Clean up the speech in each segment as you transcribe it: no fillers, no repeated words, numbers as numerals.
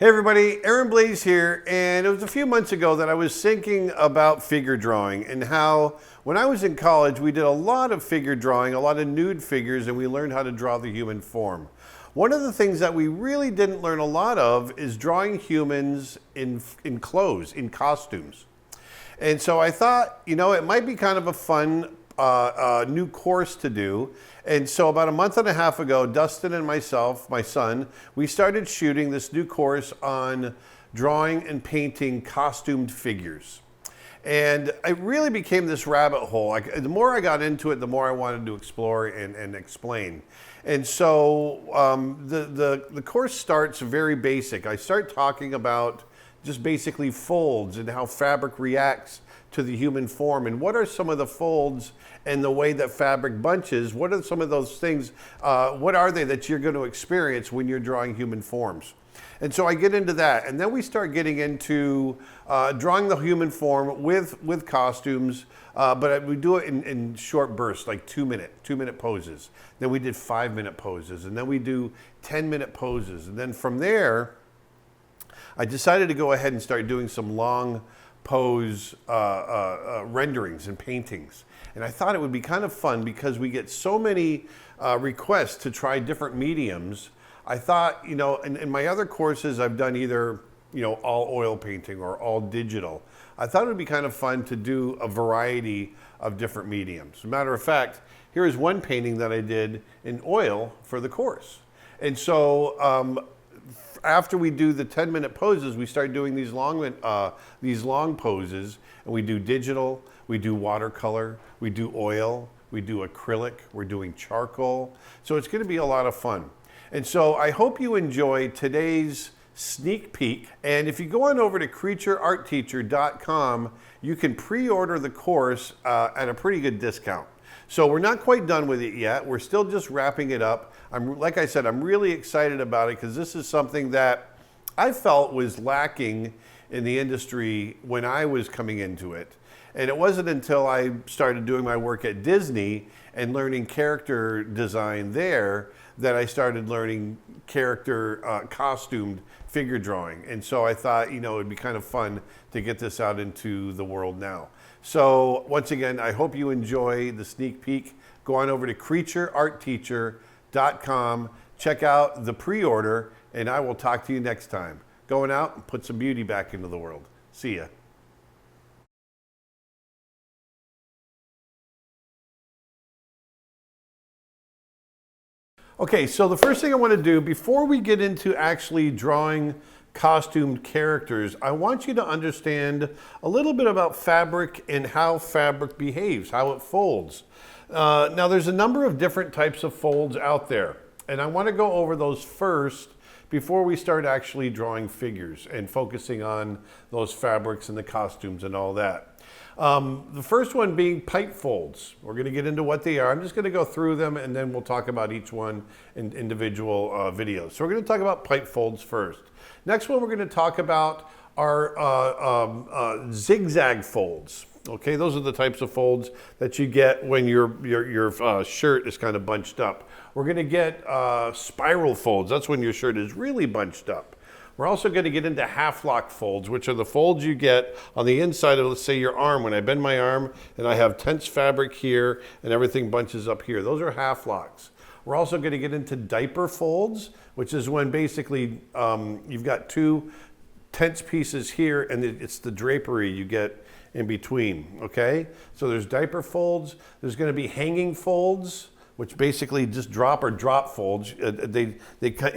Hey everybody, Blaise here, and it was a few months ago that I was thinking about figure drawing and how when I was in college we did a lot of figure drawing, a lot of nude figures, and we learned how to draw the human form. One of the things that we really didn't learn a lot of is drawing humans in clothes, in costumes. And so I thought, it might be kind of a fun new course to do. And so about a month and a half ago, Dustin and myself, my son, we started shooting this new course on drawing and painting costumed figures. And it really became this rabbit hole. The more I got into it, the more I wanted to explore and explain. And so the course starts very basic. I start talking about just basically folds and how fabric reacts to the human form, and what are some of the folds and the way that fabric bunches. What are some of those things, what are they that you're going to experience when you're drawing human forms? And so I get into that, and then we start getting into drawing the human form with costumes, but we do it in short bursts, like 2-minute poses. Then we did 5-minute poses, and then we do 10-minute poses. And then from there, I decided to go ahead and start doing some long pose renderings and paintings. And I thought it would be kind of fun because we get so many requests to try different mediums. I thought, in my other courses I've done either, all oil painting or all digital. I thought it would be kind of fun to do a variety of different mediums. As a matter of fact, here is one painting that I did in oil for the course. And so after we do the 10-minute poses, we start doing these long poses, and we do digital, we do watercolor, we do oil, we do acrylic, we're doing charcoal. So it's going to be a lot of fun. And so I hope you enjoy today's sneak peek. And if you go on over to creatureartteacher.com, you can pre-order the course at a pretty good discount. So we're not quite done with it yet. We're still just wrapping it up. Like I said, I'm really excited about it because this is something that I felt was lacking in the industry when I was coming into it. And it wasn't until I started doing my work at Disney and learning character design there that I started learning character costumed figure drawing. And so I thought, it'd be kind of fun to get this out into the world now. So once again, I hope you enjoy the sneak peek. Go on over to creatureartteacher.com, check out the pre-order, and I will talk to you next time. Going out and put some beauty back into the world. See ya. Okay, so the first thing I want to do before we get into actually drawing costumed characters, I want you to understand a little bit about fabric and how fabric behaves, how it folds. Now there's a number of different types of folds out there, and I want to go over those first before we start actually drawing figures and focusing on those fabrics and the costumes and all that. The first one being pipe folds. We're going to get into what they are. I'm just going to go through them, and then we'll talk about each one in individual videos. So we're going to talk about pipe folds first. Next one we're going to talk about are zigzag folds. Okay, those are the types of folds that you get when your shirt is kind of bunched up. We're going to get spiral folds. That's when your shirt is really bunched up. We're also going to get into half-lock folds, which are the folds you get on the inside of, let's say, your arm. When I bend my arm and I have tense fabric here and everything bunches up here. Those are half-locks. We're also going to get into diaper folds, which is when basically you've got two tense pieces here and it's the drapery you get in between, okay? So there's diaper folds. There's going to be hanging folds, which basically just drop folds. They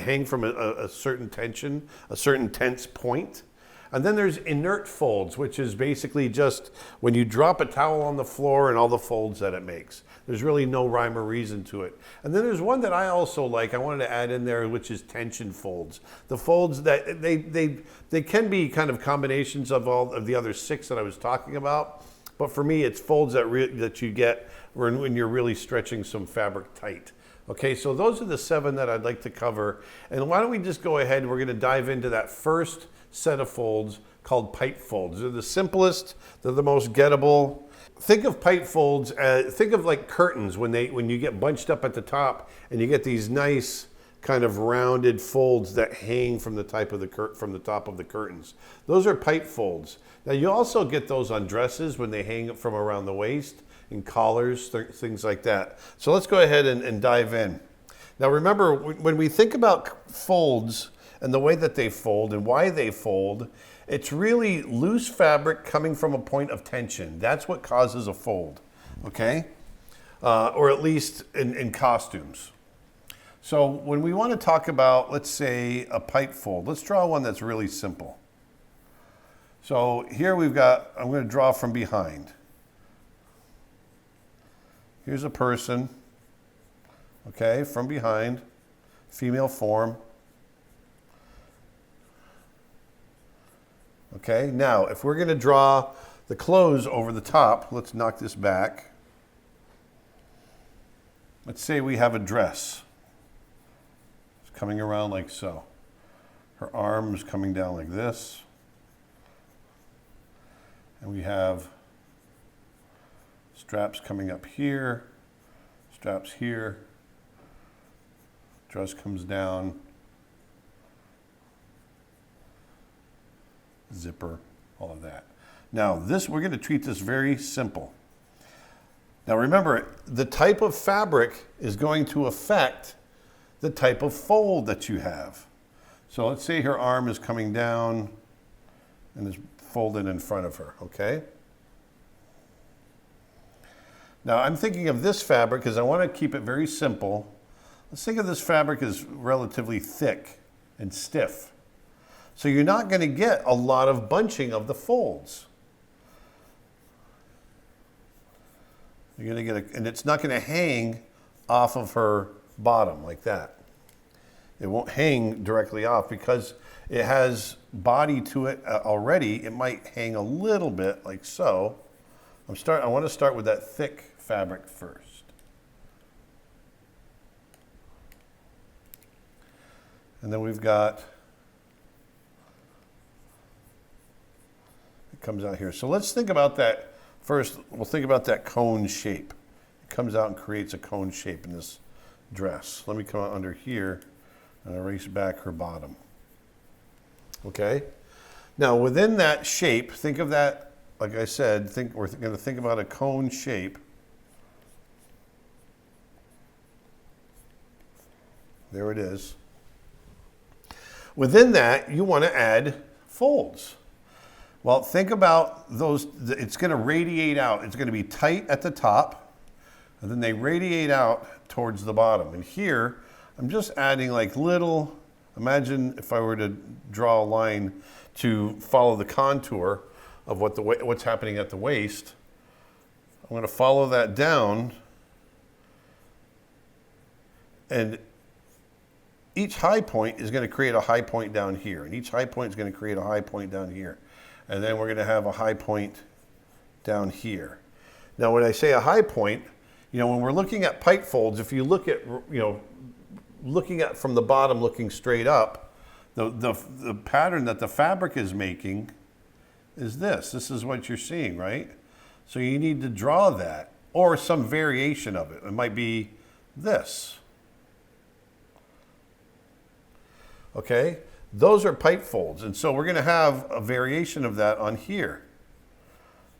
hang from a certain tension, a certain tense point. And then there's inert folds, which is basically just when you drop a towel on the floor and all the folds that it makes. There's really no rhyme or reason to it. And then there's one that I also like, I wanted to add in there, which is tension folds. The folds that they can be kind of combinations of all of the other 6 that I was talking about. But for me, it's folds that you get when you're really stretching some fabric tight. Okay, so those are the 7 that I'd like to cover. And why don't we just go ahead and we're going to dive into that first set of folds called pipe folds. They're the simplest, they're the most gettable. Think of pipe folds think of like curtains when you get bunched up at the top and you get these nice kind of rounded folds that hang from the top of the curtains. Those are pipe folds. Now you also get those on dresses when they hang from around the waist, in collars, things like that. So let's go ahead and dive in. Now remember, when we think about folds and the way that they fold and why they fold, it's really loose fabric coming from a point of tension. That's what causes a fold, okay? Or at least in costumes. So when we want to talk about, let's say, a pipe fold, let's draw one that's really simple. So here we've got, I'm going to draw from behind. Here's a person, okay, from behind, female form. Okay, now if we're going to draw the clothes over the top, let's knock this back. Let's say we have a dress. It's coming around like so. Her arm is coming down like this. And we have straps coming up here, straps here. Dress comes down. Zipper, all of that. Now we're going to treat this very simple. Now remember, the type of fabric is going to affect the type of fold that you have. So let's say her arm is coming down and is folded in front of her, okay? Now I'm thinking of this fabric because I want to keep it very simple. Let's think of this fabric as relatively thick and stiff. So you're not going to get a lot of bunching of the folds. You're going to get and it's not going to hang off of her bottom like that. It won't hang directly off because it has body to it already. It might hang a little bit like so. I want to start with that thick fabric first. And then we've got, it comes out here. So let's think about that. First, we'll think about that cone shape. It comes out and creates a cone shape in this dress. Let me come out under here and erase back her bottom. Okay? Now, within that shape, think of that, like I said, we're going to think about a cone shape. There it is. Within that, you want to add folds. Well, think about those. It's going to radiate out. It's going to be tight at the top, and then they radiate out towards the bottom. And here, I'm just adding like little, imagine if I were to draw a line to follow the contour of what's happening at the waist. I'm going to follow that down, and each high point is going to create a high point down here, and each high point is going to create a high point down here. And then we're going to have a high point down here. Now, when I say a high point, when we're looking at pipe folds, if you look at, looking at from the bottom, looking straight up, the pattern that the fabric is making is this. This is what you're seeing, right? So you need to draw that, or some variation of it. It might be this. Okay? Those are pipe folds, and so we're going to have a variation of that on here.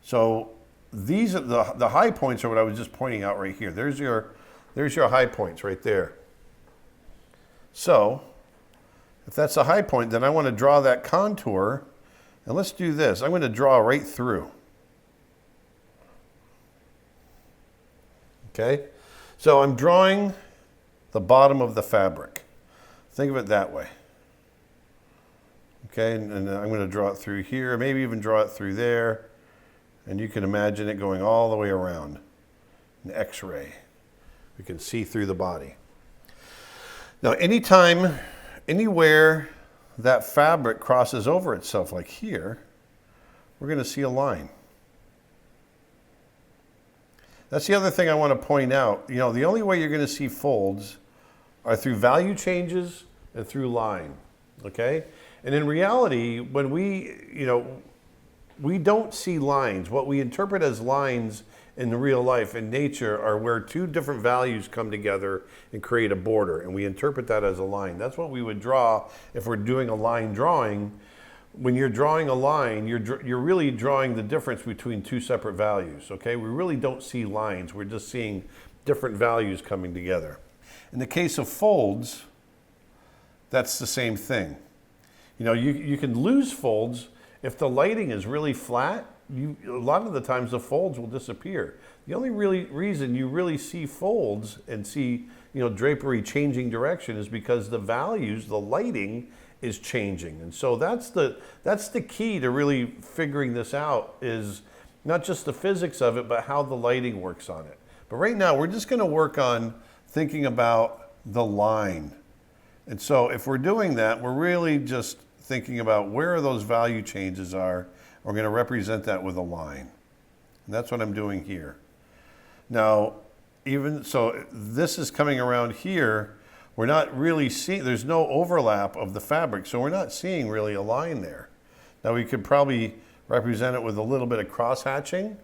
So these are the high points are what I was just pointing out right here. There's your high points right there. So if that's a high point, then I want to draw that contour, and let's do this. I'm going to draw right through. Okay? So I'm drawing the bottom of the fabric. Think of it that way. Okay, and I'm going to draw it through here, maybe even draw it through there. And you can imagine it going all the way around. An X-ray. We can see through the body. Now, anytime, anywhere that fabric crosses over itself, like here, we're going to see a line. That's the other thing I want to point out. The only way you're going to see folds are through value changes and through line. Okay? And in reality, when we don't see lines. What we interpret as lines in the real life, in nature, are where two different values come together and create a border, and we interpret that as a line. That's what we would draw if we're doing a line drawing. When you're drawing a line, you're really drawing the difference between two separate values, okay? We really don't see lines, we're just seeing different values coming together. In the case of folds, that's the same thing. You know, you can lose folds if the lighting is really flat. A lot of the times the folds will disappear. The only reason you really see folds and see, you know, drapery changing direction is because the values, the lighting is changing. And so that's the key to really figuring this out, is not just the physics of it, but how the lighting works on it. But right now we're just going to work on thinking about the line. And so if we're doing that, we're really just thinking about where those value changes are. We're going to represent that with a line. And that's what I'm doing here. Now, even so, this is coming around here. We're not really seeing, there's no overlap of the fabric, so we're not seeing really a line there. Now we could probably represent it with a little bit of cross-hatching,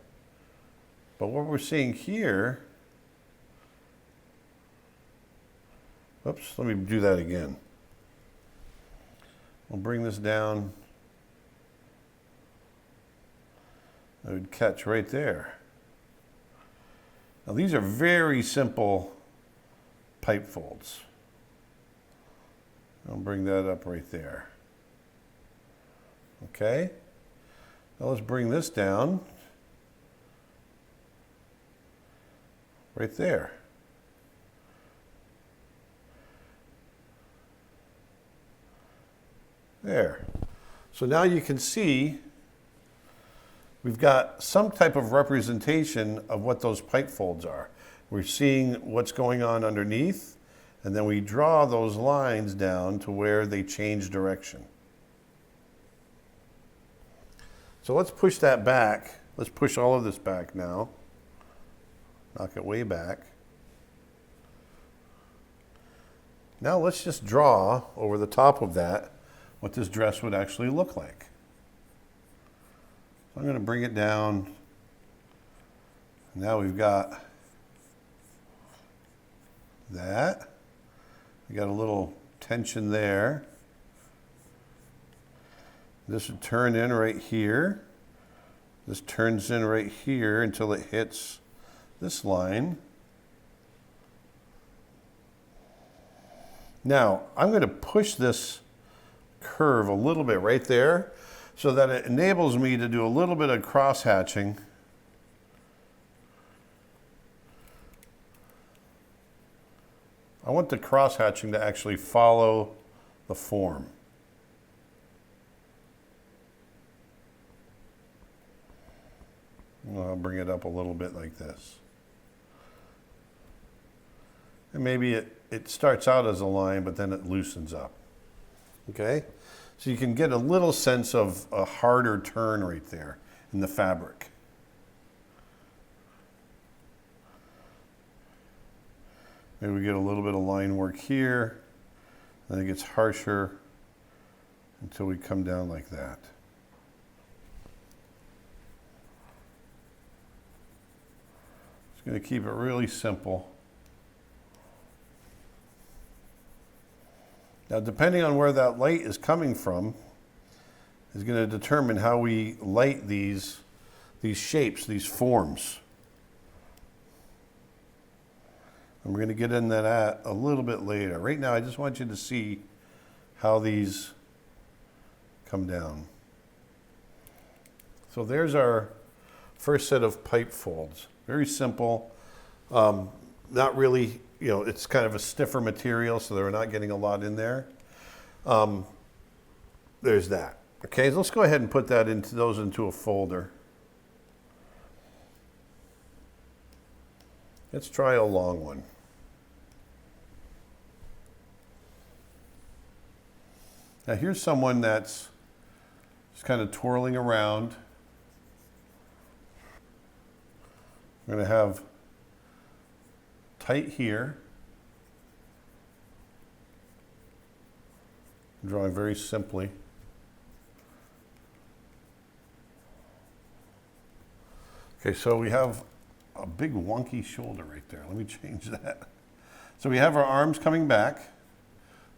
but what we're seeing here, oops, let me do that again. We'll bring this down. I would catch right there. Now these are very simple pipe folds. I'll bring that up right there. Okay. Now let's bring this down right there. There. So now you can see we've got some type of representation of what those pipe folds are. We're seeing what's going on underneath, and then we draw those lines down to where they change direction. So let's push that back. Let's push all of this back now. Knock it way back. Now let's just draw over the top of that what this dress would actually look like. So I'm going to bring it down. Now we've got that. We got a little tension there. This would turn in right here. This turns in right here until it hits this line. Now I'm going to push this curve a little bit right there so that it enables me to do a little bit of cross hatching. I want the cross hatching to actually follow the form. I'll bring it up a little bit like this. And maybe it starts out as a line, but then it loosens up. Okay? So you can get a little sense of a harder turn right there in the fabric. Maybe we get a little bit of line work here, then it gets harsher until we come down like that. Just going to keep it really simple. Now, depending on where that light is coming from is going to determine how we light these shapes, these forms. And we're going to get into that a little bit later. Right now, I just want you to see how these come down. So there's our first set of pipe folds. Very simple. Not really, you know, it's kind of a stiffer material, so they're not getting a lot in there. There's that. Okay, so let's go ahead and put that into a folder. Let's try a long one. Now here's someone that's just kind of twirling around. We're going to have tight here. I'm drawing very simply. Okay, so we have a big wonky shoulder right there. Let me change that. So we have our arms coming back.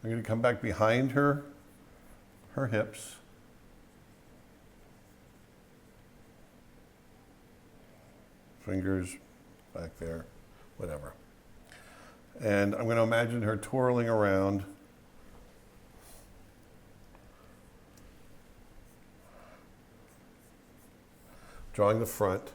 They're going to come back behind her hips. Fingers back there, whatever. And I'm going to imagine her twirling around. Drawing the front.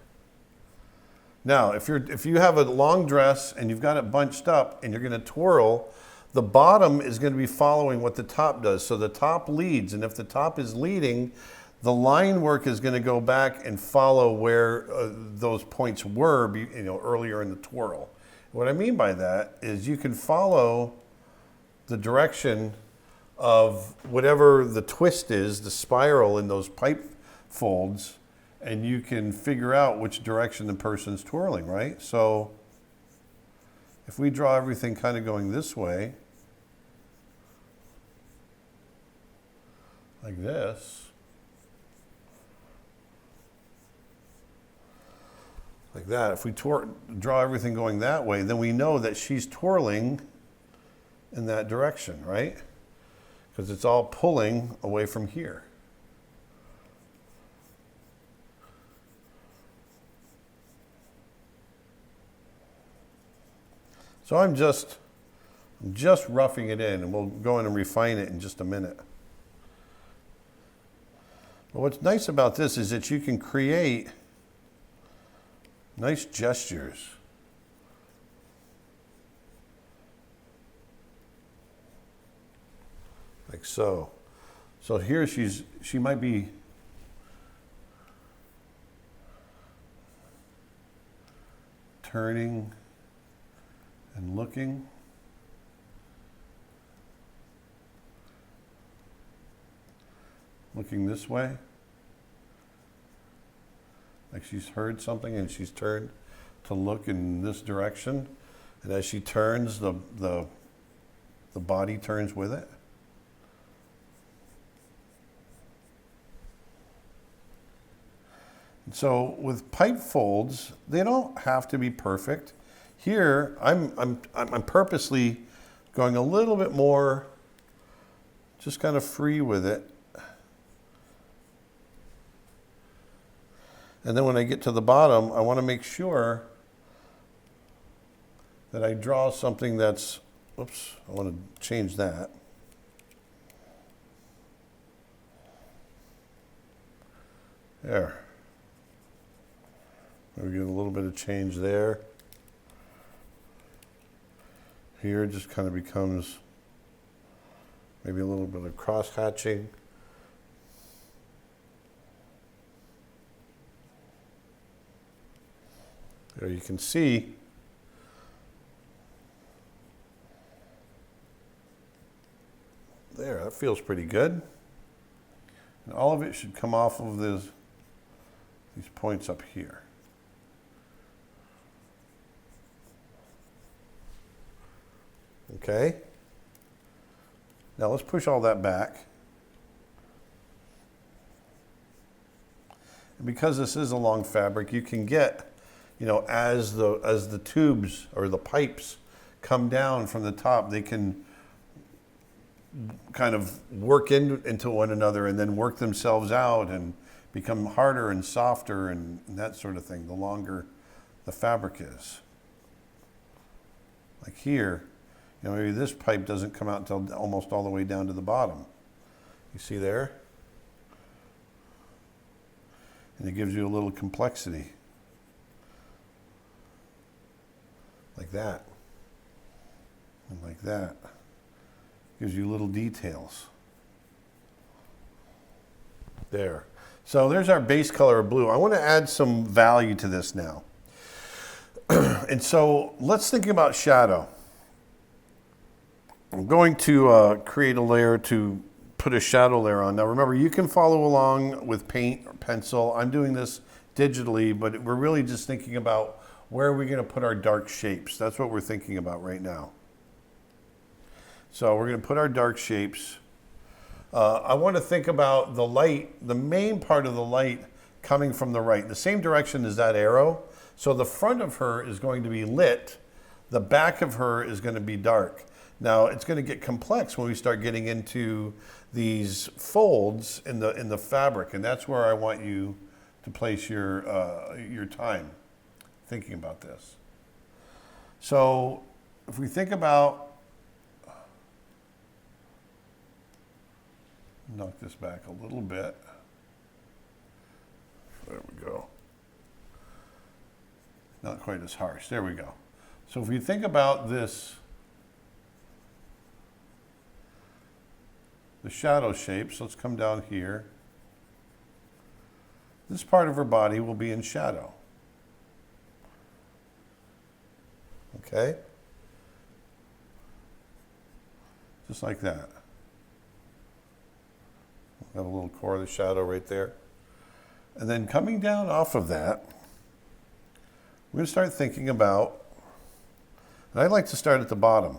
Now, if you have a long dress and you've got it bunched up and you're going to twirl, the bottom is going to be following what the top does. So the top leads, and if the top is leading, the line work is going to go back and follow where those points were, earlier in the twirl. What I mean by that is you can follow the direction of whatever the twist is, the spiral in those pipe folds, and you can figure out which direction the person's twirling, right? So if we draw everything kind of going this way, like this, like that, if we draw everything going that way, then we know that she's twirling in that direction, right? Because it's all pulling away from here. So I'm just roughing it in, and we'll go in and refine it in just a minute. But what's nice about this is that you can create nice gestures. Like so. So here she might be turning and looking. Looking this way. Like she's heard something and she's turned to look in this direction. And as she turns, the body turns with it. And so with pipe folds, they don't have to be perfect. Here, I'm purposely going a little bit more, just kind of free with it. And then when I get to the bottom, I want to make sure that I draw something that's, oops, I want to change that. There. We get a little bit of change there. Here it just kind of becomes maybe a little bit of cross-hatching. There you can see there, that feels pretty good. And all of it should come off of these points up here. Okay. Now let's push all that back. And because this is a long fabric, you can get, as the tubes or the pipes come down from the top, they can kind of work into one another and then work themselves out and become harder and softer and that sort of thing, the longer the fabric is. Like here, maybe this pipe doesn't come out until almost all the way down to the bottom. You see there? And it gives you a little complexity. Like that. And like that. Gives you little details. There. So there's our base color of blue. I want to add some value to this now. And so let's think about shadow. I'm going to create a layer to put a shadow layer on. Now remember, you can follow along with paint or pencil. I'm doing this digitally, but we're really just thinking about where are we going to put our dark shapes. That's what we're thinking about right now. So we're going to put our dark shapes. I want to think about the light, the main part of the light coming from the right, the same direction as that arrow. So the front of her is going to be lit. The back of her is going to be dark. Now it's going to get complex when we start getting into these folds in the fabric, and that's where I want you to place your time thinking about this. So if we think about, knock this back a little bit. There we go. Not quite as harsh. There we go. So if we think about this, the shadow shapes, let's come down here. This part of her body will be in shadow. Okay? Just like that. We'll have a little core of the shadow right there. And then coming down off of that, we're going to start thinking about, and I'd like to start at the bottom.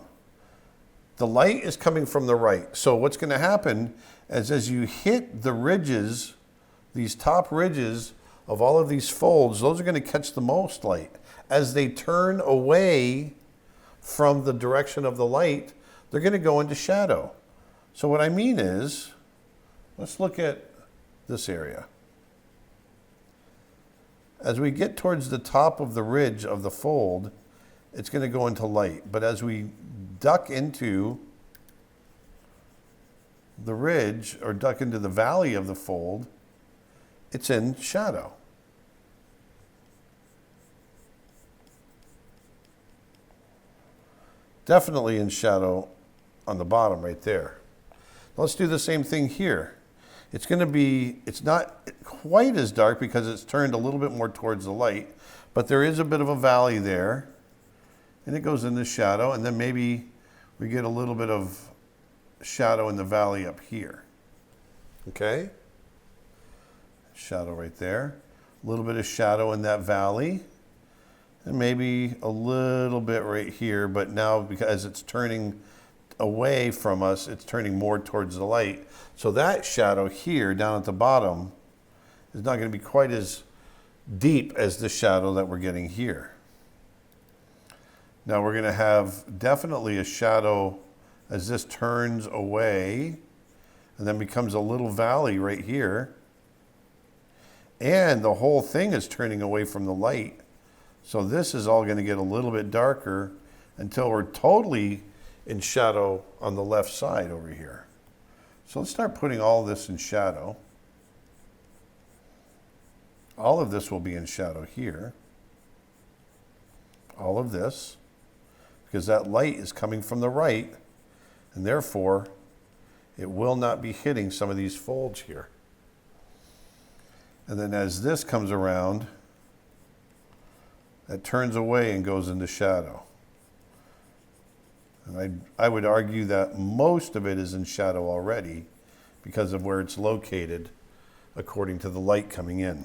The light is coming from the right. So what's going to happen is as you hit the ridges, these top ridges of all of these folds, those are going to catch the most light. As they turn away from the direction of the light, they're going to go into shadow. So what I mean is, let's look at this area. As we get towards the top of the ridge of the fold, it's going to go into light. But as we duck into the ridge or duck into the valley of the fold, it's in shadow. Definitely in shadow on the bottom right there. Let's do the same thing here. It's going to be, it's not quite as dark because it's turned a little bit more towards the light, but there is a bit of a valley there, and it goes into shadow, and then maybe we get a little bit of shadow in the valley up here. Okay? Shadow right there. A little bit of shadow in that valley, and maybe a little bit right here, but now because it's turning away from us, it's turning more towards the light. So that shadow here down at the bottom is not going to be quite as deep as the shadow that we're getting here. Now we're going to have definitely a shadow as this turns away and then becomes a little valley right here. And the whole thing is turning away from the light. So this is all going to get a little bit darker until we're totally in shadow on the left side over here. So let's start putting all this in shadow. All of this will be in shadow here. All of this, because that light is coming from the right, and therefore it will not be hitting some of these folds here. And then as this comes around, it turns away and goes into shadow. And I would argue that most of it is in shadow already because of where it's located according to the light coming in.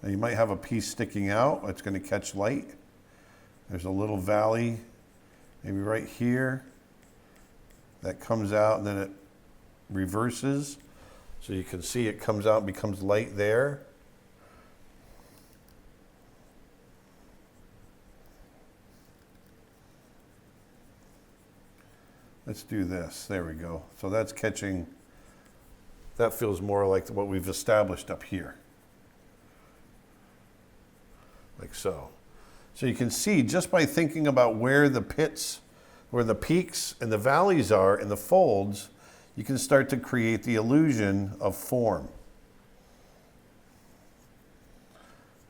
Now you might have a piece sticking out that's going to catch light. There's a little valley, maybe right here, that comes out and then it reverses. So you can see it comes out and becomes light there. Let's do this. There we go. So that's catching, that feels more like what we've established up here. Like so. So you can see just by thinking about where the pits, where the peaks and the valleys are in the folds, you can start to create the illusion of form.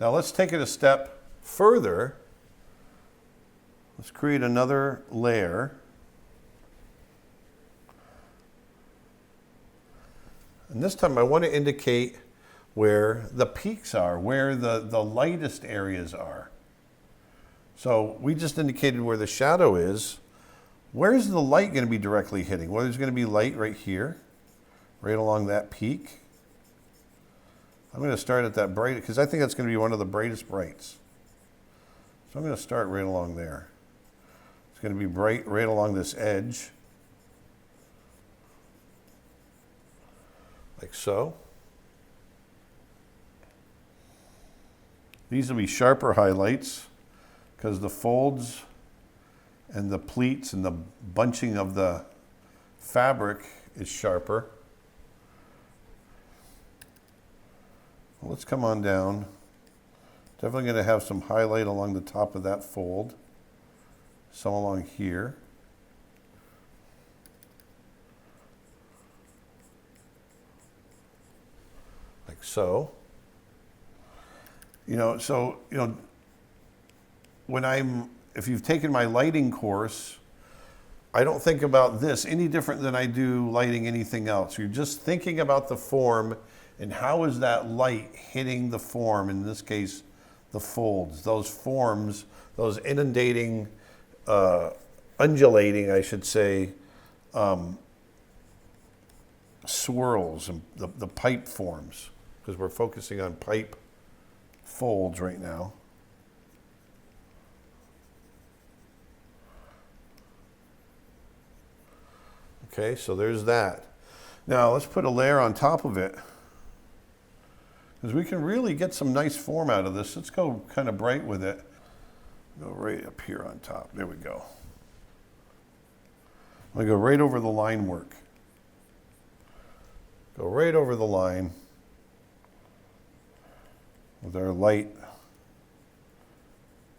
Now let's take it a step further. Let's create another layer. And this time I want to indicate where the peaks are, where the lightest areas are. So we just indicated where the shadow is. Where's the light going to be directly hitting? Well, there's going to be light right here, right along that peak. I'm going to start at that bright, because I think that's going to be one of the brightest brights. So I'm going to start right along there. It's going to be bright right along this edge. Like so. These will be sharper highlights because the folds and the pleats and the bunching of the fabric is sharper. Well, let's come on down. Definitely going to have some highlight along the top of that fold, some along here. Like so. If you've taken my lighting course, I don't think about this any different than I do lighting anything else. You're just thinking about the form and how is that light hitting the form, in this case, the folds, those forms, those inundating, undulating, I should say, swirls and the pipe forms, because we're focusing on pipe folds right now. Okay, so there's that. Now let's put a layer on top of it, because we can really get some nice form out of this. Let's go kind of bright with it. Go right up here on top. There we go. I'm going to go right over the line work. Go right over the line with our light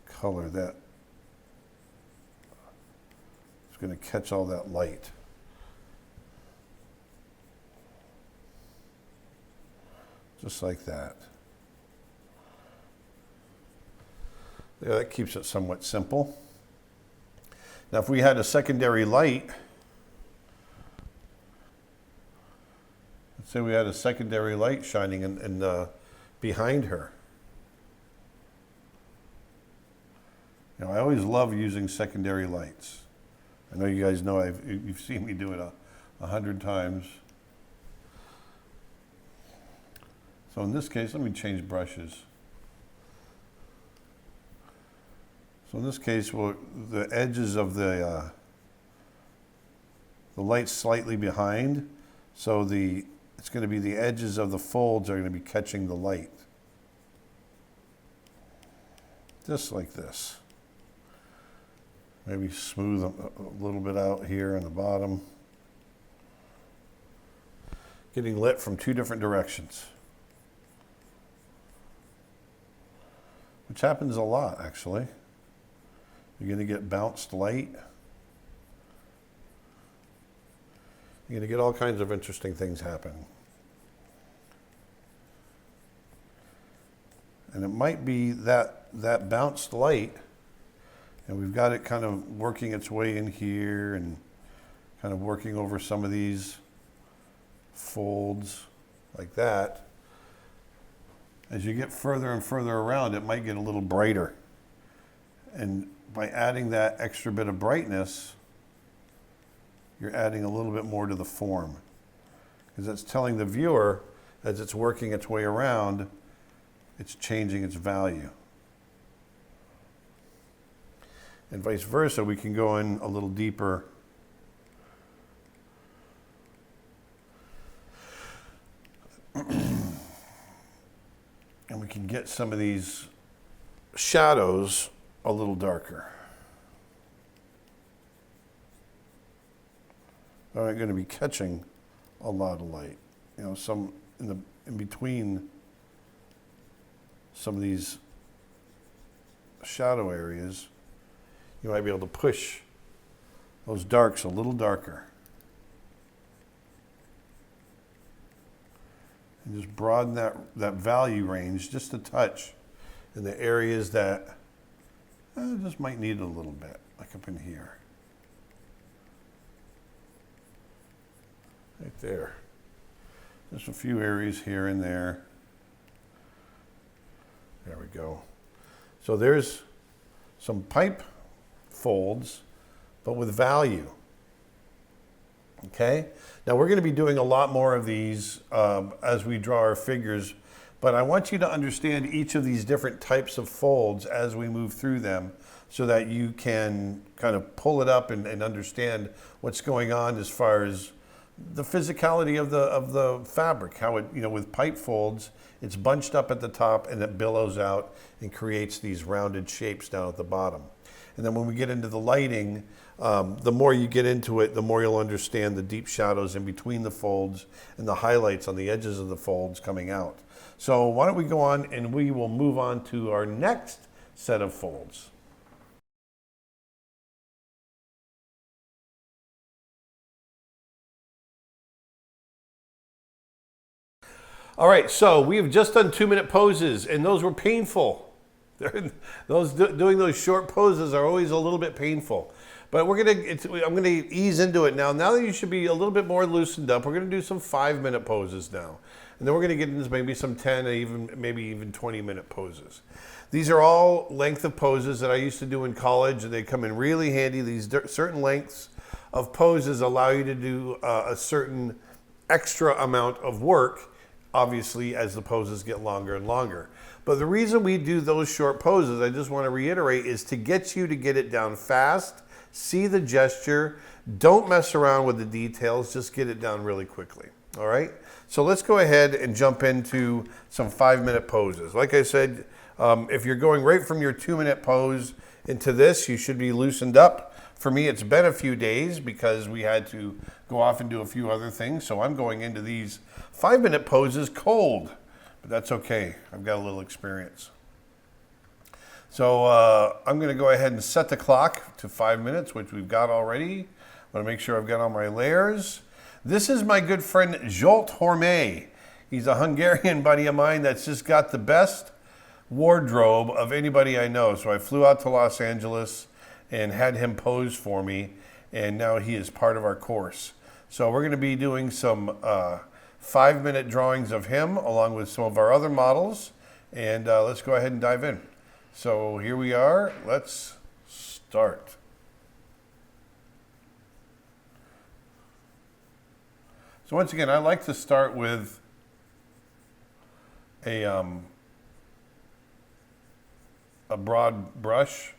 color that is going to catch all that light. Just like that. Yeah, that keeps it somewhat simple. Now, if we had a secondary light, let's say we had a secondary light shining in behind her. I always love using secondary lights. I know you guys know you've seen me do it 100 times. So in this case, let me change brushes. So in this case, the edges of the light's slightly behind, so it's going to be the edges of the folds are going to be catching the light. Just like this. Maybe smooth a little bit out here in the bottom. Getting lit from two different directions. Which happens a lot, actually. You're going to get bounced light. You're going to get all kinds of interesting things happening. And it might be that bounced light, and we've got it kind of working its way in here and kind of working over some of these folds like that. As you get further and further around, it might get a little brighter. And by adding that extra bit of brightness, you're adding a little bit more to the form. Because that's telling the viewer, as it's working its way around, it's changing its value. And vice versa, we can go in a little deeper. And we can get some of these shadows a little darker. They aren't going to be catching a lot of light. Some in between some of these shadow areas, you might be able to push those darks a little darker. And just broaden that value range just a touch in the areas that just might need it a little bit, like up in here. Right there. Just a few areas here and there. There we go. So there's some pipe folds, but with value. Okay? Now we're going to be doing a lot more of these as we draw our figures, but I want you to understand each of these different types of folds as we move through them so that you can kind of pull it up and understand what's going on as far as the physicality of the fabric, how it, with pipe folds, it's bunched up at the top and it billows out and creates these rounded shapes down at the bottom. And then when we get into the lighting, the more you get into it, the more you'll understand the deep shadows in between the folds and the highlights on the edges of the folds coming out. So why don't we go on and we will move on to our next set of folds. All right, so we have just done 2-minute poses, and those were painful. Doing those short poses are always a little bit painful. But I'm gonna ease into it now. Now that you should be a little bit more loosened up, we're gonna do some 5-minute poses now. And then we're gonna get into maybe some 10 and maybe even 20-minute poses. These are all length of poses that I used to do in college, and they come in really handy. These certain lengths of poses allow you to do a certain extra amount of work, obviously, as the poses get longer and longer. But the reason we do those short poses, I just want to reiterate, is to get you to get it down fast, see the gesture, don't mess around with the details, just get it down really quickly. All right? So let's go ahead and jump into some 5-minute poses. Like I said, if you're going right from your 2-minute pose into this, you should be loosened up. For me, it's been a few days because we had to go off and do a few other things. So I'm going into these 5-minute poses cold, but that's okay. I've got a little experience. So I'm going to go ahead and set the clock to 5 minutes, which we've got already. I want to make sure I've got all my layers. This is my good friend Zsolt Hormé. He's a Hungarian buddy of mine that's just got the best wardrobe of anybody I know. So I flew out to Los Angeles and had him pose for me, and now he is part of our course. So we're going to be doing some 5-minute drawings of him along with some of our other models, and let's go ahead and dive in. So here we are. Let's start. So once again, I like to start with a broad brush.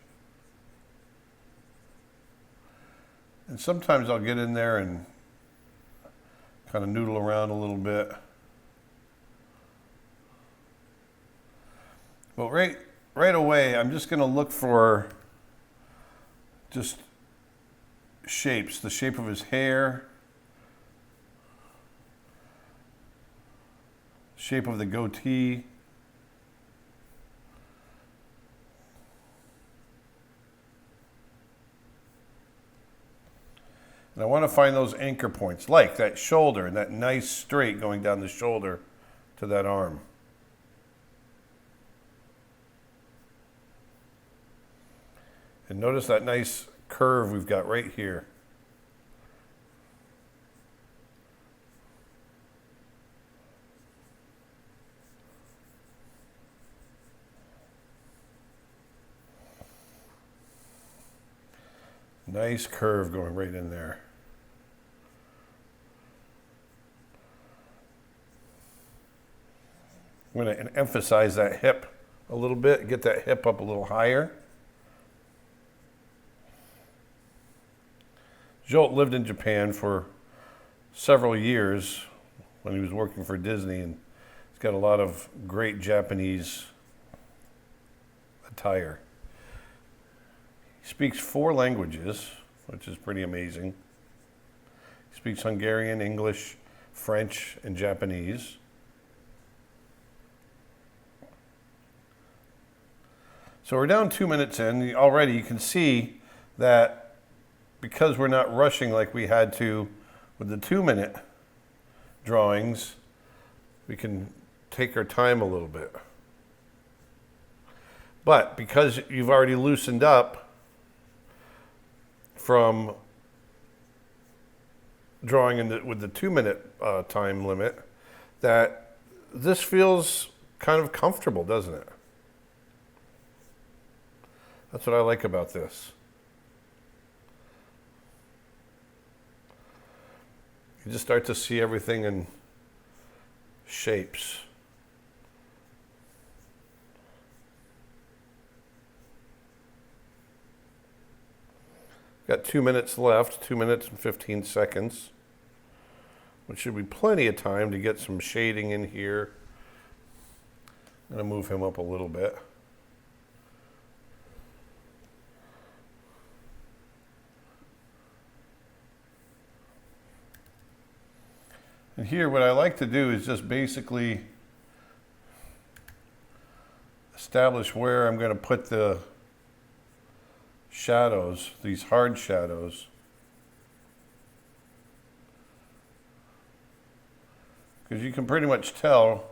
And sometimes I'll get in there and kind of noodle around a little bit. But right away, I'm just going to look for just shapes, the shape of his hair, shape of the goatee. And I want to find those anchor points, like that shoulder and that nice straight going down the shoulder to that arm. And notice that nice curve we've got right here. Nice curve going right in there. I'm going to emphasize that hip a little bit, get that hip up a little higher. Zsolt lived in Japan for several years when he was working for Disney, and he's got a lot of great Japanese attire. He speaks 4 languages, which is pretty amazing. He speaks Hungarian, English, French, and Japanese. So we're down 2 minutes in. Already you can see that because we're not rushing like we had to with the 2-minute drawings, we can take our time a little bit. But because you've already loosened up from drawing with the 2-minute time limit, that this feels kind of comfortable, doesn't it? That's what I like about this. You just start to see everything in shapes. Got 2 minutes left, 2 minutes and 15 seconds. which should be plenty of time to get some shading in here. I'm going to move him up a little bit. And here what I like to do is just basically establish where I'm going to put the shadows, these hard shadows. Because you can pretty much tell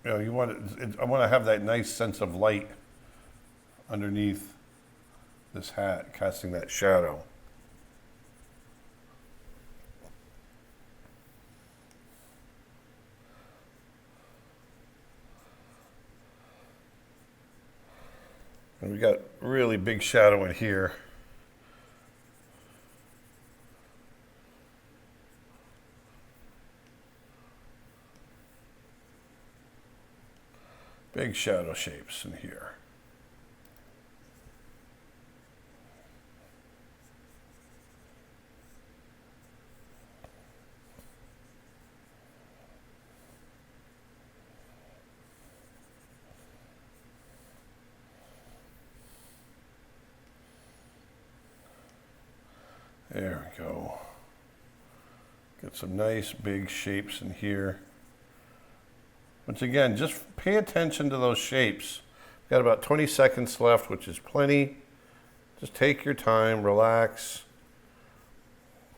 you want it, I want to have that nice sense of light underneath this hat, casting that shadow. And we got really big shadow in here. Big shadow shapes in here. There we go. Get some nice big shapes in here. Once again, just pay attention to those shapes. We've got about 20 seconds left, which is plenty. Just take your time, relax.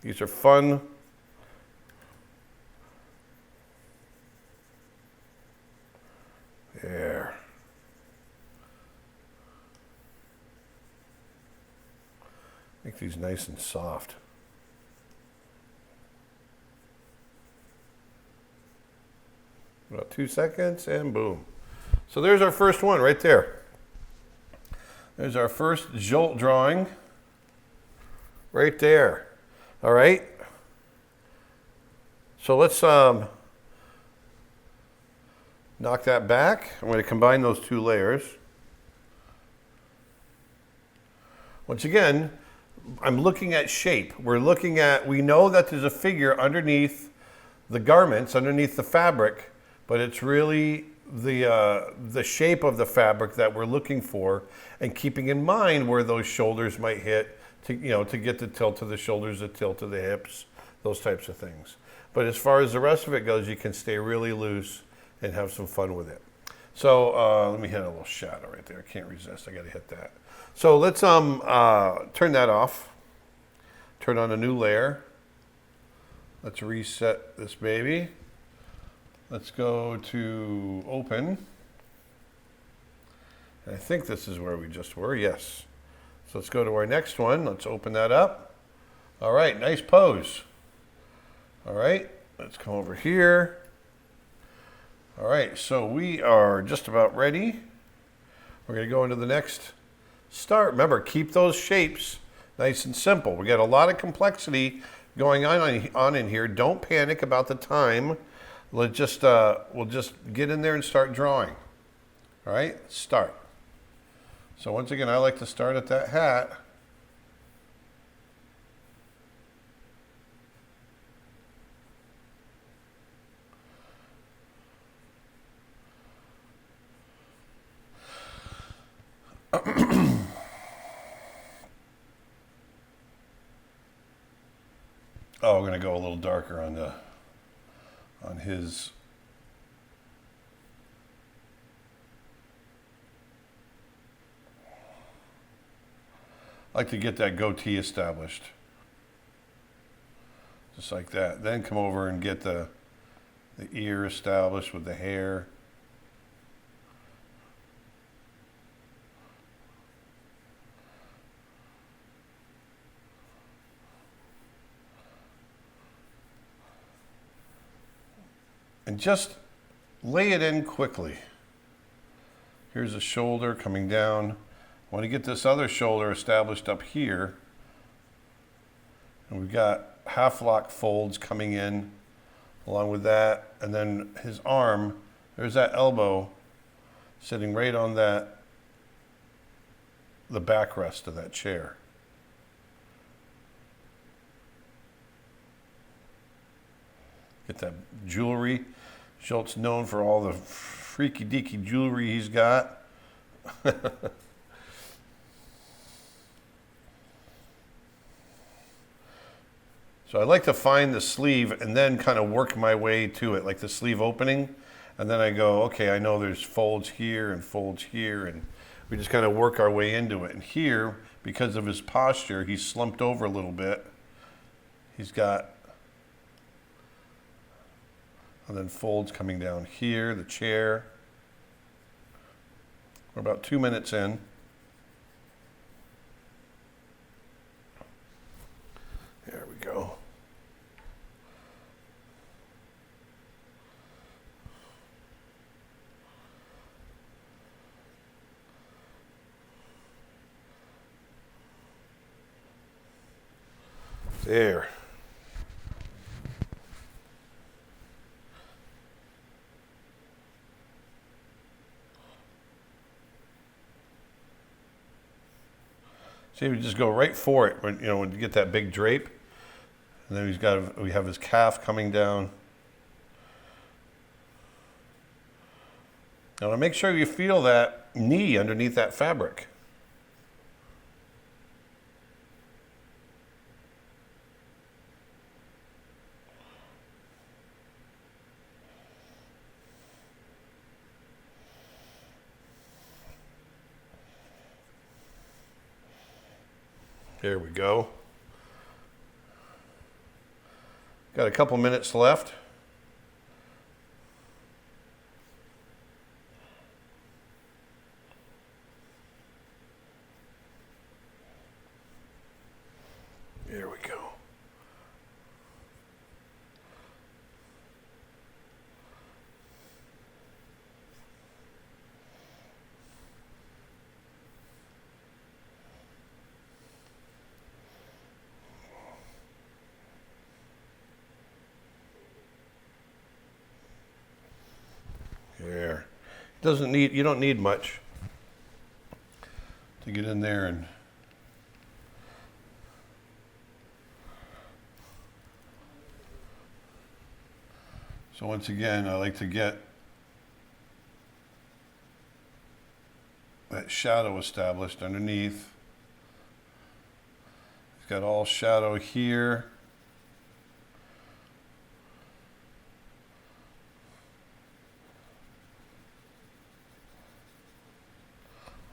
These are fun. There. Make these nice and soft. About 2 seconds and boom. So there's our first one right there. There's our first jolt drawing right there. All right. So let's knock that back. I'm going to combine those two layers. Once again, I'm looking at shape. We know that there's a figure underneath the garments, underneath the fabric, but it's really the shape of the fabric that we're looking for, and keeping in mind where those shoulders might hit to get the tilt of the shoulders, the tilt of the hips, those types of things. But as far as the rest of it goes, you can stay really loose and have some fun with it. So let me hit a little shadow right there. I can't resist. I got to hit that. So let's turn that off. Turn on a new layer. Let's reset this baby. Let's go to open. I think this is where we just were. Yes. So let's go to our next one. Let's open that up. All right, nice pose. All right, let's come over here. All right, so we are just about ready. We're going to go into the next start. Remember, keep those shapes nice and simple. We got a lot of complexity going on in here. Don't panic about the time. We'll just get in there and start drawing. All right, start. So once again, I like to start at that hat. Oh, we're going to go a little darker on his. I like to get that goatee established. Just like that. Then come over and get the ear established with the hair. And just lay it in quickly. Here's a shoulder coming down. I want to get this other shoulder established up here. And we've got half lock folds coming in along with that. And then his arm, there's that elbow sitting right on that the backrest of that chair. Get that jewelry. Schultz known for all the freaky deaky jewelry he's got. So I like to find the sleeve and then kind of work my way to it, like the sleeve opening. And then I go, okay, I know there's folds here and folds here, and we just kind of work our way into it. And here, because of his posture, he's slumped over a little bit. He's got, and then folds coming down here, the chair. We're about 2 minutes in. There we go. There. See, we just go right for it when when you get that big drape, and then we have his calf coming down. Now, make sure you feel that knee underneath that fabric. There we go. Got a couple minutes left. There we go. There. You don't need much to get in there and so once again, I like to get that shadow established underneath. It's got all shadow here.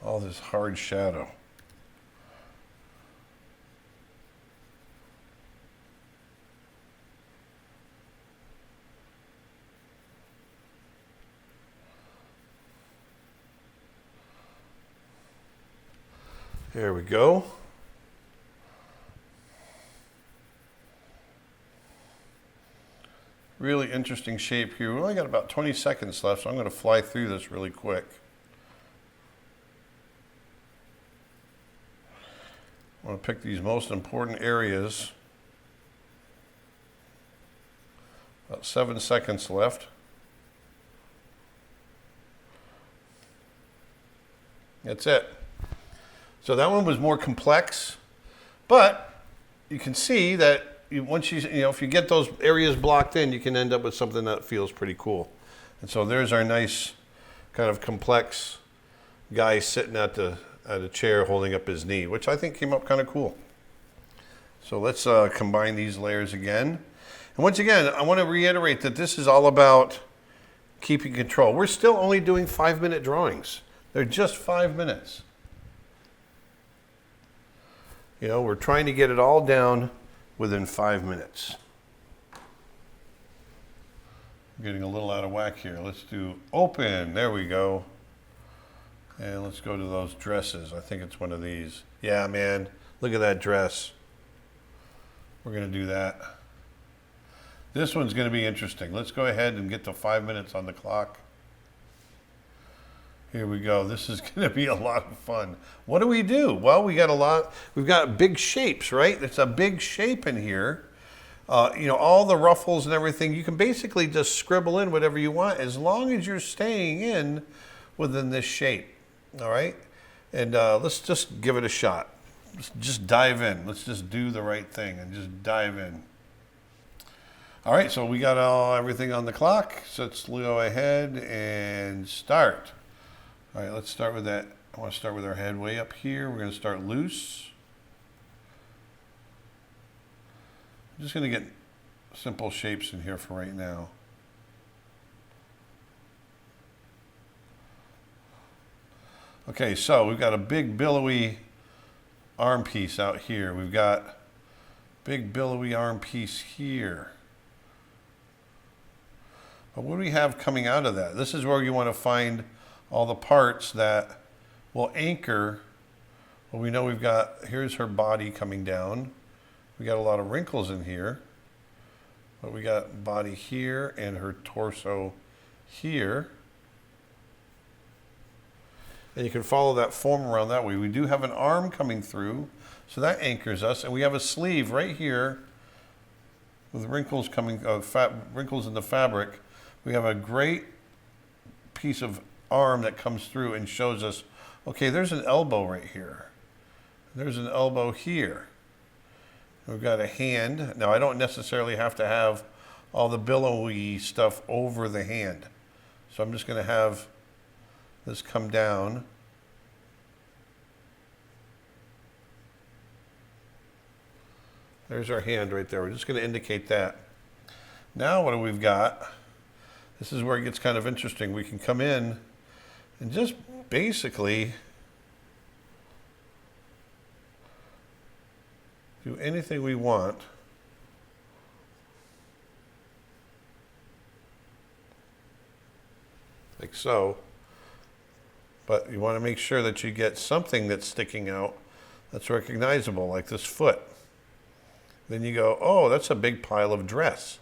All this hard shadow. There we go. Really interesting shape here. We only got about 20 seconds left, so I'm going to fly through this really quick. I want to pick these most important areas. About 7 seconds left. That's it. So that one was more complex, but you can see that once if you get those areas blocked in, you can end up with something that feels pretty cool. And so there's our nice kind of complex guy sitting at a chair holding up his knee, which I think came up kind of cool. So let's combine these layers again. And once again, I want to reiterate that this is all about keeping control. We're still only doing 5-minute drawings. They're just 5 minutes. We're trying to get it all down within 5 minutes. I'm getting a little out of whack here. Let's do open. There we go. And let's go to those dresses. I think it's one of these. Yeah, man. Look at that dress. We're going to do that. This one's going to be interesting. Let's go ahead and get to 5 minutes on the clock. Here we go. This is going to be a lot of fun. What do we do? Well, we've got big shapes, right? It's a big shape in here. All the ruffles and everything, you can basically just scribble in whatever you want as long as you're staying in within this shape. All right. And let's just give it a shot. Just dive in. Let's just do the right thing and just dive in. All right, so we got everything on the clock. So let's go ahead and start. All right, let's start with that. I want to start with our head way up here. We're going to start loose. I'm just going to get simple shapes in here for right now. Okay, so we've got a big billowy arm piece out here. We've got big billowy arm piece here. But what do we have coming out of that? This is where you want to find all the parts that will anchor. Well, we know we've got, here's her body coming down. We got a lot of wrinkles in here. But we got body here and her torso here. And you can follow that form around that way. We do have an arm coming through, so that anchors us. And we have a sleeve right here with wrinkles coming, wrinkles in the fabric. We have a great piece of arm that comes through and shows us, okay, there's an elbow right here. There's an elbow here. We've got a hand. Now, I don't necessarily have to have all the billowy stuff over the hand. So I'm just going to have this come down. There's our hand right there. We're just going to indicate that. Now what do we've got? This is where it gets kind of interesting. We can come in and just basically do anything we want. Like so. But you want to make sure that you get something that's sticking out that's recognizable, like this foot. Then you go, oh, that's a big pile of dress.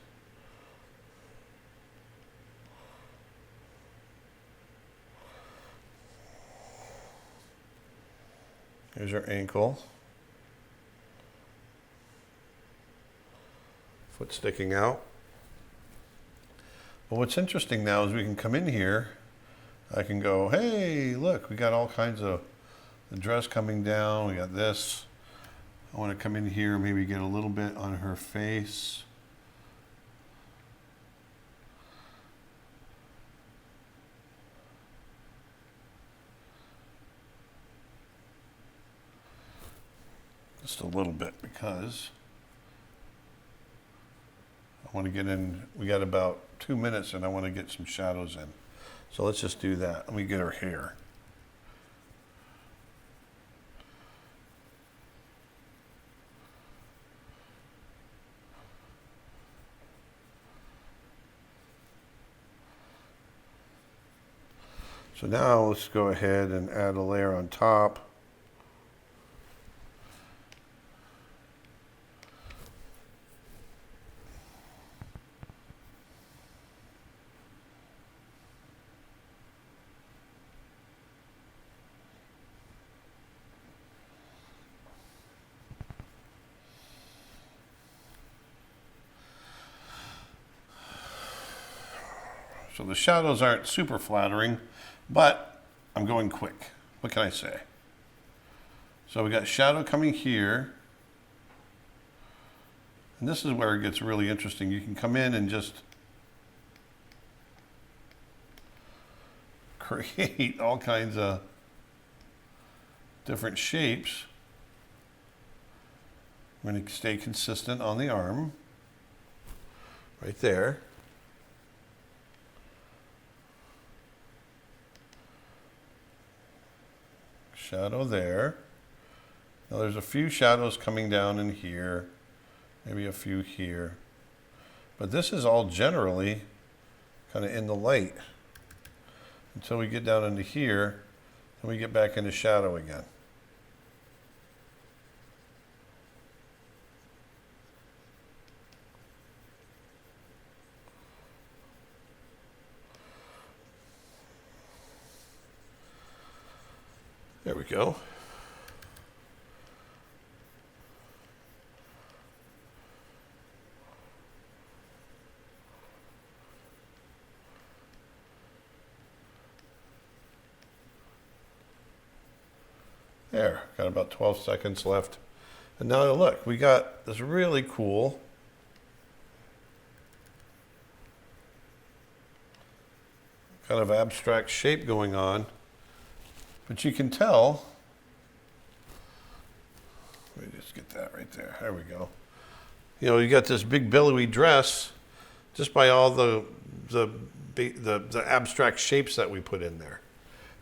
Here's her ankle. Foot sticking out. Well, what's interesting now is we can come in here. I can go, hey, look, we got all kinds of the dress coming down. We got this. I want to come in here, maybe get a little bit on her face. Just a little bit, because I want to get in. We got about 2 minutes and I want to get some shadows in. So let's just do that. Let me get her hair. So now let's go ahead and add a layer on top. So the shadows aren't super flattering, but I'm going quick. What can I say? So we got shadow coming here. And this is where it gets really interesting. You can come in and just create all kinds of different shapes. I'm going to stay consistent on the arm. Right there. Shadow there. Now there's a few shadows coming down in here, maybe a few here. But this is all generally kind of in the light until we get down into here, and we get back into shadow again. There we go. There, got about 12 seconds left. And now look, we got this really cool kind of abstract shape going on. But you can tell, let me just get that right there. There we go. You know, you got this big billowy dress just by all the abstract shapes that we put in there.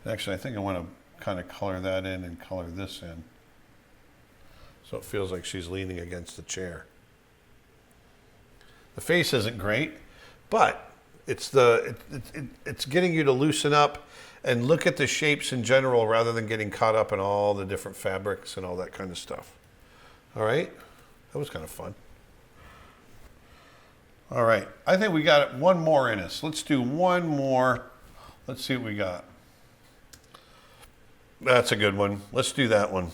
Actually, I think I want to kind of color that in and color this in, so it feels like she's leaning against the chair. The face isn't great, but it's getting you to loosen up and look at the shapes in general rather than getting caught up in all the different fabrics and all that kind of stuff. All right, that was kind of fun. All right, I think we got one more in us. Let's do one more. Let's see what we got. That's a good one. Let's do that one.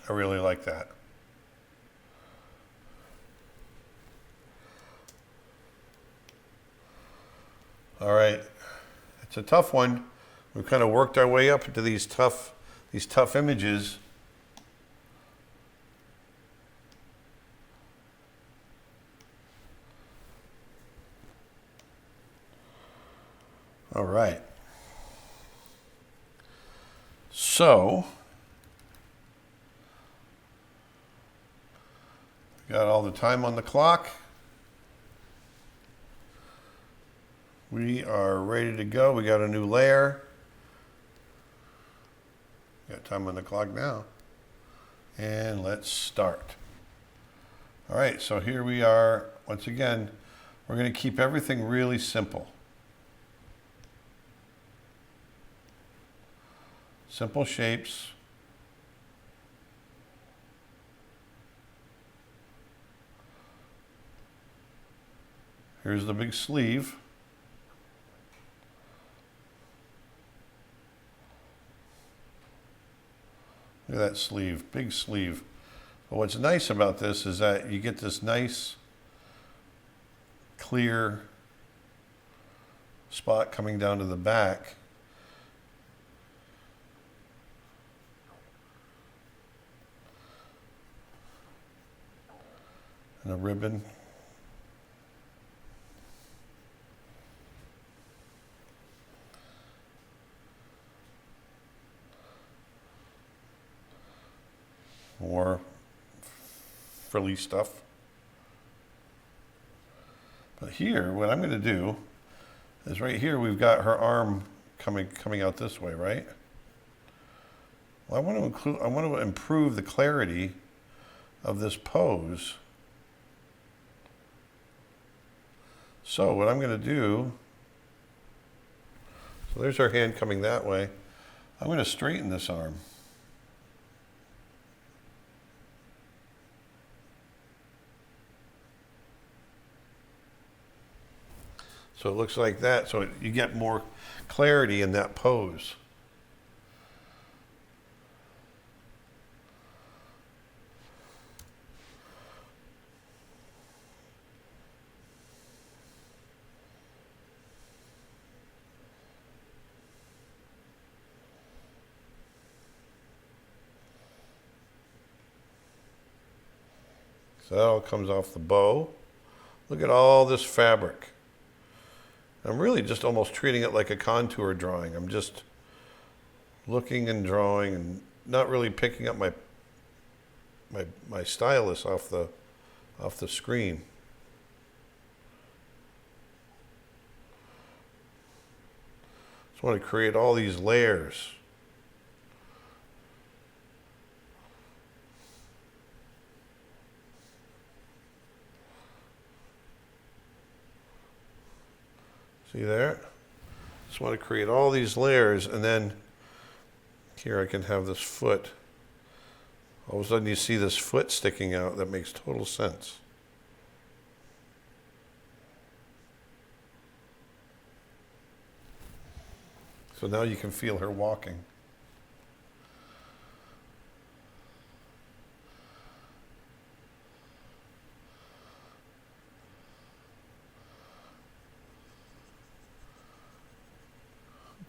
I really like that. All right, it's a tough one. We've kind of worked our way up into these tough images. All right. So, got all the time on the clock. We are ready to go. We got a new layer. Got time on the clock now. And let's start. All right, so here we are. Once again, we're going to keep everything really simple. Simple shapes. Here's the big sleeve. Look at that sleeve, big sleeve. But what's nice about this is that you get this nice, clear spot coming down to the back. And a ribbon. More frilly stuff. But here, what I'm going to do is right here we've got her arm coming out this way, right? Well, I want to improve the clarity of this pose. So what I'm going to do, so there's her hand coming that way. I'm going to straighten this arm. So it looks like that, so you get more clarity in that pose. So that all comes off the bow. Look at all this fabric. I'm really just almost treating it like a contour drawing. I'm just looking and drawing and not really picking up my stylus off the screen. Just want to create all these layers. See there? Just want to create all these layers, and then here I can have this foot. All of a sudden you see this foot sticking out. That makes total sense. So now you can feel her walking.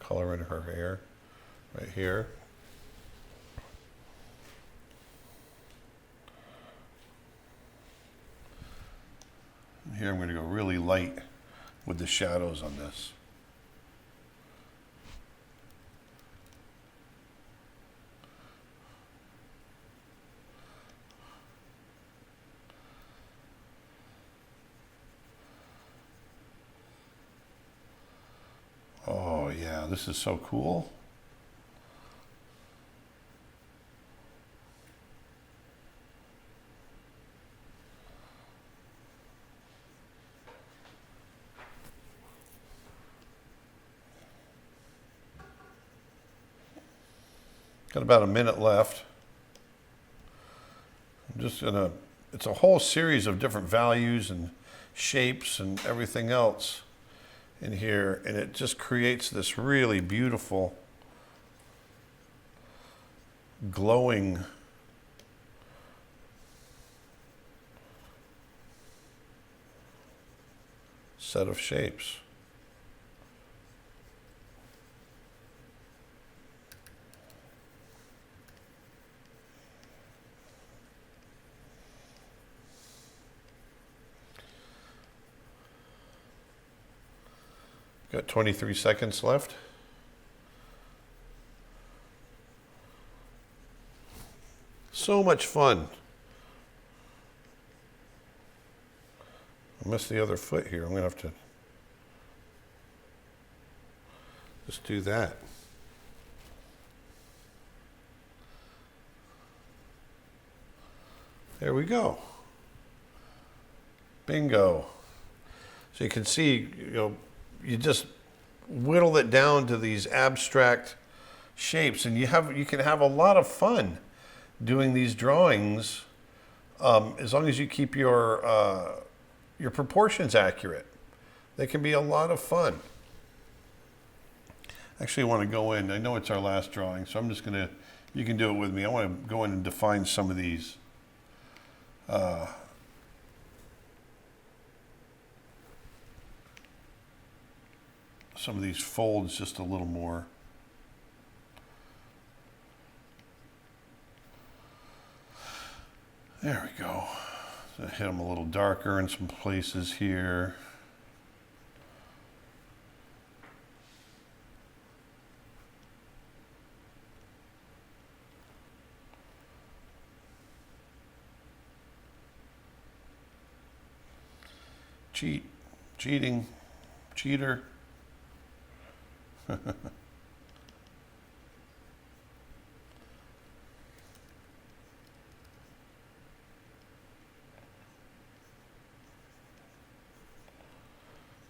Color in her hair. right here. And here I'm going to go really light with the shadows on this. Oh yeah, this is so cool. Got about a minute left. I'm just gonna, it's a whole series of different values and shapes and everything else in here, and it just creates this really beautiful glowing set of shapes. Got 23 seconds left. So much fun. I missed the other foot here. I'm going to have to just do that. There we go. Bingo. So you can see, you just whittle it down to these abstract shapes, and you can have a lot of fun doing these drawings as long as you keep your proportions accurate. They can be a lot of fun. Actually, I want to go in. I know it's our last drawing, so I'm just going to, you can do it with me. I want to go in and define some of these. Some of these folds just a little more. There we go. So hit them a little darker in some places here. Cheating, cheater.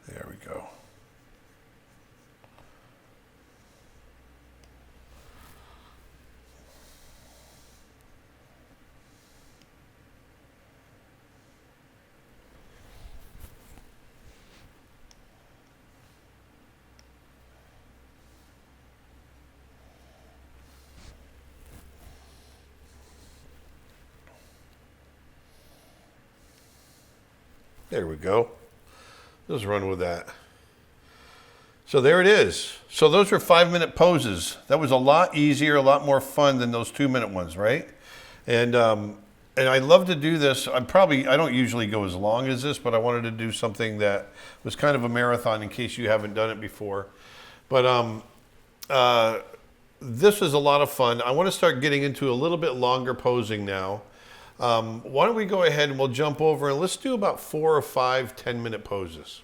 There we go. There we go. Let's run with that. So there it is. So those are 5-minute poses. That was a lot easier, a lot more fun than those 2-minute ones, right? And I love to do this. I don't usually go as long as this, but I wanted to do something that was kind of a marathon in case you haven't done it before. But this was a lot of fun. I want to start getting into a little bit longer posing now. Why don't we go ahead and we'll jump over and let's do about 4 or 5 10-minute poses.